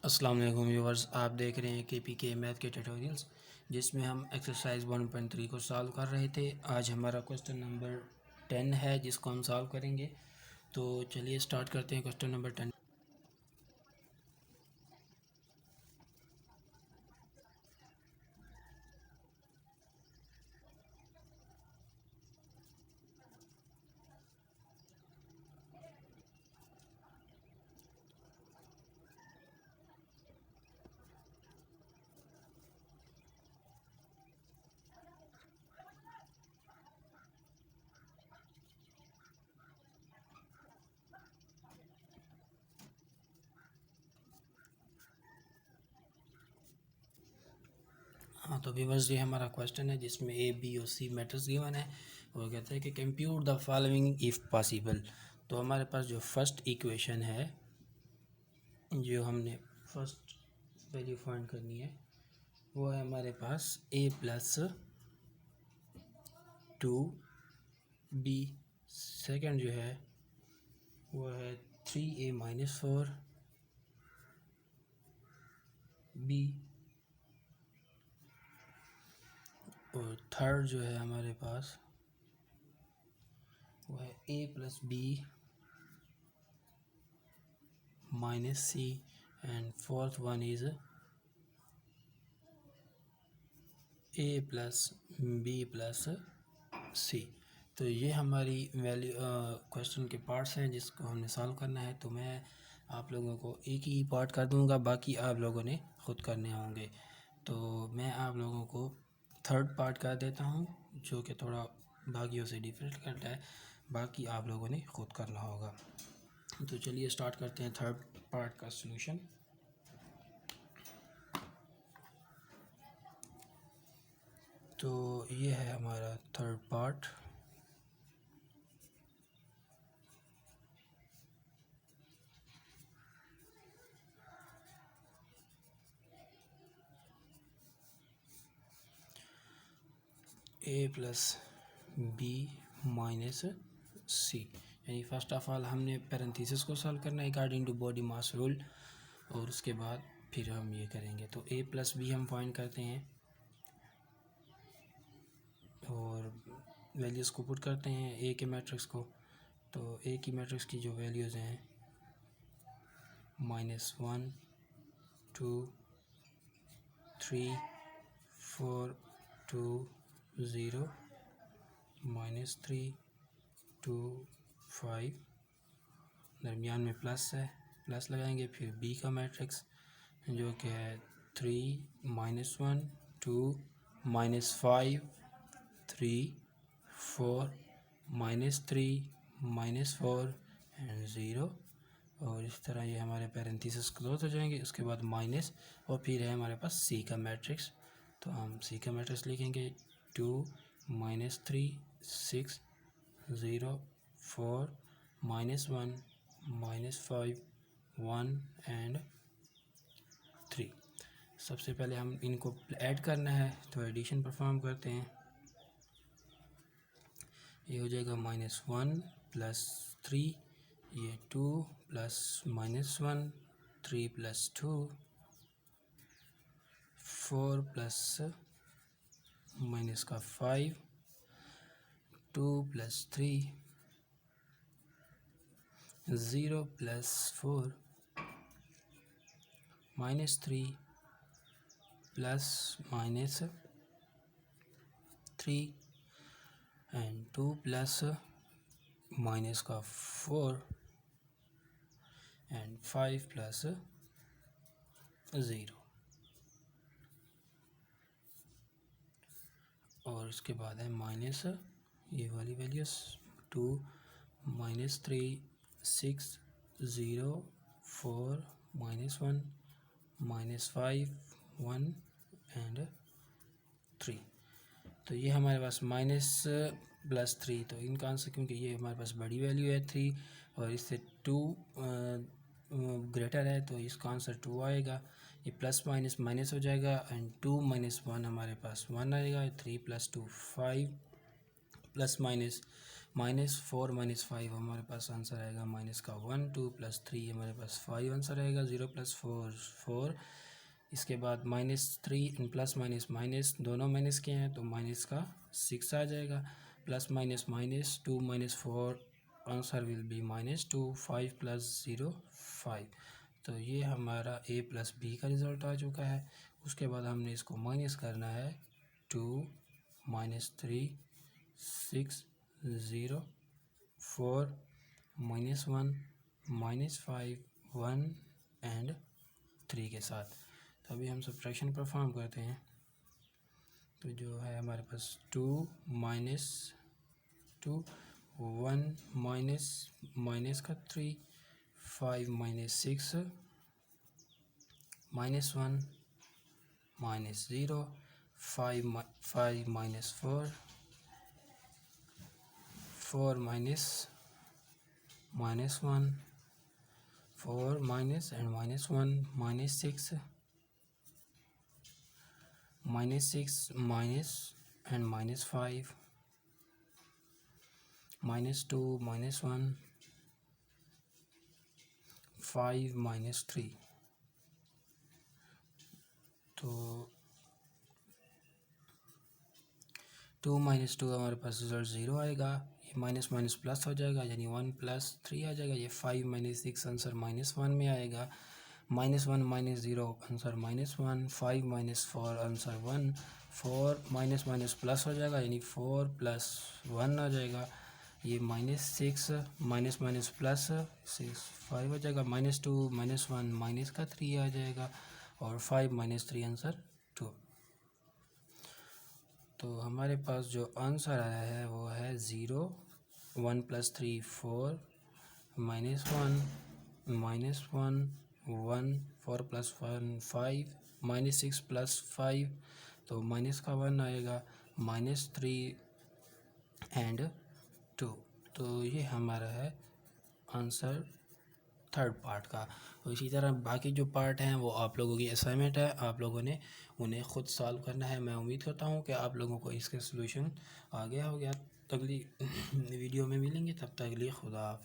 अस्सलाम वालेकुम व्यूअर्स, आप देख रहे हैं के मैथ के ट्यूटोरियल्स जिसमें हम एक्सरसाइज 1.3 को सॉल्व कर रहे थे। आज हमारा क्वेश्चन नंबर 10 है जिसको हम सॉल्व करेंगे। तो चलिए स्टार्ट करते हैं क्वेश्चन नंबर 10। हाँ, तो व्यूअर्स ये हमारा क्वेश्चन है जिसमें ए बी और सी मैट्रिक्स गिवन है। वो कहता है कि compute the following if possible. तो हमारे पास जो फर्स्ट इक्वेशन है, जो हमने फर्स्ट वैल्यू फाइंड करनी है, वो है हमारे पास a प्लस 2b। सेकंड जो है वो है 3a माइनस 4b। और थर्ड जो है हमारे पास वो है a plus b minus C. And fourth one is a plus b plus C. तो ये हमारी वैल्यू क्वेश्चन के पार्ट्स हैं जिसको हमने सॉल्व करना है। तो मैं आप लोगों को एक ही पार्ट कर दूंगा, बाकी आप लोगों ने ख़ुद करने होंगे। तो मैं आप लोगों को थर्ड पार्ट कर देता हूँ जो कि थोड़ा बाकियों से डिफरेंट करता है, बाकी आप लोगों ने ख़ुद करना होगा। तो चलिए स्टार्ट करते हैं थर्ड पार्ट का सॉल्यूशन। तो ये है हमारा third part. A plus B minus C, यानी फर्स्ट ऑफ ऑल हमने पैरेंथेसिस को सॉल्व करना है according to body mass rule, और उसके बाद फिर हम ये करेंगे। तो ए प्लस बी हम फाइंड करते हैं और वैल्यूज़ को पुट करते हैं ए के मैट्रिक्स को। तो ए की मैट्रिक्स की जो वैल्यूज़ हैं -1 2 3 4 2 0 -3 2 5, दरमियान में प्लस है, प्लस लगाएंगे। फिर बी का मैट्रिक्स जो कि है 3 -1 2 -5 3 4 -3 -4 एंड 0। और इस तरह ये हमारे पैरेंथेसिस क्लोज हो जाएंगे। उसके बाद माइनस, और फिर है हमारे पास सी का मैट्रिक्स। तो हम सी का मैट्रिक्स लिखेंगे 2 -3 6 0 4 -1 -5 1 एंड 3। सबसे पहले हम इनको ऐड करना है, तो एडिशन परफॉर्म करते हैं। ये हो जाएगा -1 प्लस 3, ये 2 प्लस -1 3 प्लस 2 4 प्लस माइनस का 5 2 plus 3 0 plus 4 -3 plus -3 and 2 plus minus का 4 एंड 5 प्लस 0। और उसके बाद है माइनस ये वाली वैल्यूज 2 -3 6 0 4 -1 -5 1 एंड 3। तो ये हमारे पास -+3, तो इनका आंसर, क्योंकि ये हमारे पास बड़ी वैल्यू है 3 और इससे 2 ग्रेटर है, तो इसका आंसर 2 आएगा। ये प्लस माइनस माइनस हो जाएगा एंड 2 -1 हमारे पास 1 आएगा। 3 + 2 5 प्लस माइनस -4 -5 हमारे पास आंसर आएगा माइनस का 1, 2 + 3 हमारे पास 5 आंसर आएगा, 0 + 4 4। इसके बाद -3 प्लस माइनस माइनस दोनों माइनस के हैं तो माइनस का 6 आ जाएगा, plus minus minus 2 - 4 answer will be -2, 5 + 0 5। तो ये हमारा a + b का रिज़ल्ट आ चुका है। उसके बाद हमने इसको माइनस करना है, 2 -3 6 0 4 -1 -5 1 एंड 3 के साथ। तो अभी हम सब्ट्रैक्शन परफॉर्म करते हैं। तो जो है हमारे पास 2 - 2 1 माइनस का 3 5 - 6 -1 -0 5 -4 4 -1 4 minus and -1 -6 -6 minus and -5 -2 -1 5 -3। तो 2 - 2 हमारे पास रिजल्ट 0 आएगा, ये माइनस माइनस प्लस हो जाएगा यानी 1 + 3 आ जाएगा। ये 5 - 6 आंसर -1 में आएगा, -1 - 0 answer -1 5 - 4 answer 1 4 minus minus plus हो जाएगा यानी 4 + 1 आ जाएगा। ये -6 माइनस माइनस प्लस 6 5 हो जाएगा, -2 -1 माइनस का 3 आ जाएगा और 5 - 3 आंसर 2। तो हमारे पास जो आंसर आया है वो है 0 1 + 3 4 -1 -1 1 4 + 1 5 -6 + 5 तो माइनस का 1 आएगा, -3 एंड 2। तो ये हमारा है आंसर थर्ड पार्ट का। तो इसी तरह बाकी जो पार्ट हैं वो आप लोगों की असाइनमेंट है, आप लोगों ने उन्हें ख़ुद सॉल्व करना है। मैं उम्मीद करता हूँ कि आप लोगों को इसका सलूशन आ गया हो गया। अगली वीडियो में मिलेंगे, तब तक के लिए खुदा हाफ़िज़।